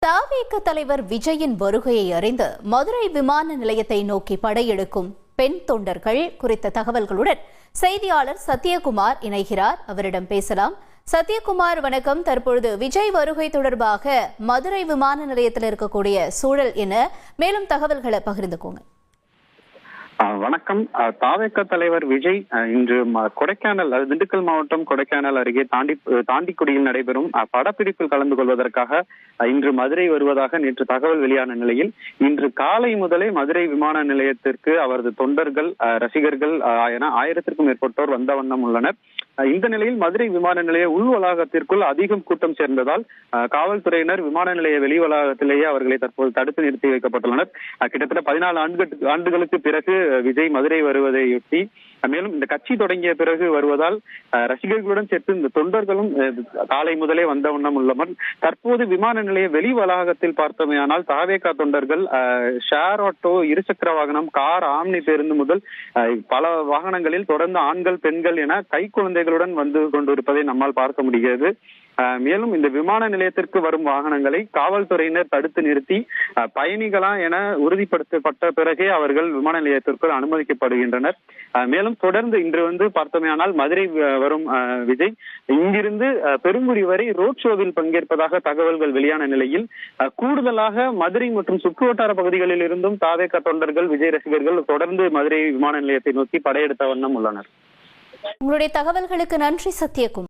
தவிக தலைவர் விஜயின் வருகையை அறிந்து மதுரை விமான நிலையத்தை நோக்கி படையெடுக்கும் பெண் தொண்டர்கள் குறித்த தகவல்களுடன் செய்தியாளர் சத்யகுமார் இணைகிறார். அவரிடம் பேசலாம். சத்யகுமார், வணக்கம். தற்பொழுது விஜய் வருகை தொடர்பாக மதுரை விமான நிலையத்தில் இருக்கக்கூடிய சூழல் என மேலும் தகவல்களை பகிர்ந்துக்கோங்க. வணக்கம். தவிக தலைவர் விஜய் இன்று கொடைக்கானல், திண்டுக்கல் மாவட்டம் கொடைக்கானல் அருகே தாண்டிக்குடியில் நடைபெறும் படப்பிடிப்பில் கலந்து கொள்வதற்காக இன்று மதுரை வருவதாக நேற்று தகவல் வெளியான நிலையில் இன்று காலை முதலே மதுரை விமான நிலையத்திற்கு அவரது தொண்டர்கள், ரசிகர்கள் என 1000க்கும் மேற்பட்டோர் வந்த வண்ணம் உள்ளனர். இந்த நிலையில் மதுரை விமான நிலைய உள் வளாகத்திற்குள் அதிகம் கூட்டம் சேர்ந்ததால் காவல்துறையினர் விமான நிலைய வெளி வளாகத்திலேயே அவர்களை தற்போது தடுத்து நிறுத்தி வைக்கப்பட்டுள்ளனர். கிட்டத்தட்ட 14 ஆண்டுகளுக்கு பிறகு விஜய் மதுரை வருவதையொட்டி, மேலும் இந்த கட்சி தொடங்கிய பிறகு வருவதால் ரசிகர்களுடன் சேர்த்து இந்த தொண்டர்களும் காலை முதலே வந்த வண்ணம் உள்ளனர். தற்போது விமான நிலைய வெளி வளாகத்தில் பார்த்தமையானால் தவிக தொண்டர்கள் ஷேர் ஆட்டோ, இருசக்கர வாகனம், கார், ஆம்னி பேருந்து முதல் பல வாகனங்களில் தொடர்ந்து ஆண்கள், பெண்கள் என கை குழந்தைகளுடன் வந்து கொண்டிருப்பதை நம்மால் பார்க்க முடிகிறது. மேலும் இந்த விமான நிலையத்திற்கு வரும் வாகனங்களை காவல்துறையினர் தடுத்து நிறுத்தி பயணிகளா என உறுதிப்படுத்தப்பட்ட பிறகே அவர்கள் விமான நிலையத்திற்குள் அனுமதிக்கப்படுகின்றனர். மேலும் தொடர்ந்து இன்று பார்த்தோமேயானால் மதுரை வரும் விஜய் இங்கிருந்து பெருங்குடி வரை ரோட் ஷோவில் பங்கேற்பதாக தகவல்கள் வெளியான நிலையில் கூடுதலாக மதுரை மற்றும் சுற்றுவட்டார பகுதிகளில் இருந்தும் தவிக தொண்டர்கள், விஜய் ரசிகர்கள் தொடர்ந்து மதுரை விமான நிலையத்தை நோக்கி படையெடுத்த வண்ணம் உள்ளனர். உங்களுடைய தகவல்களுக்கு நன்றி சத்யகுமார்.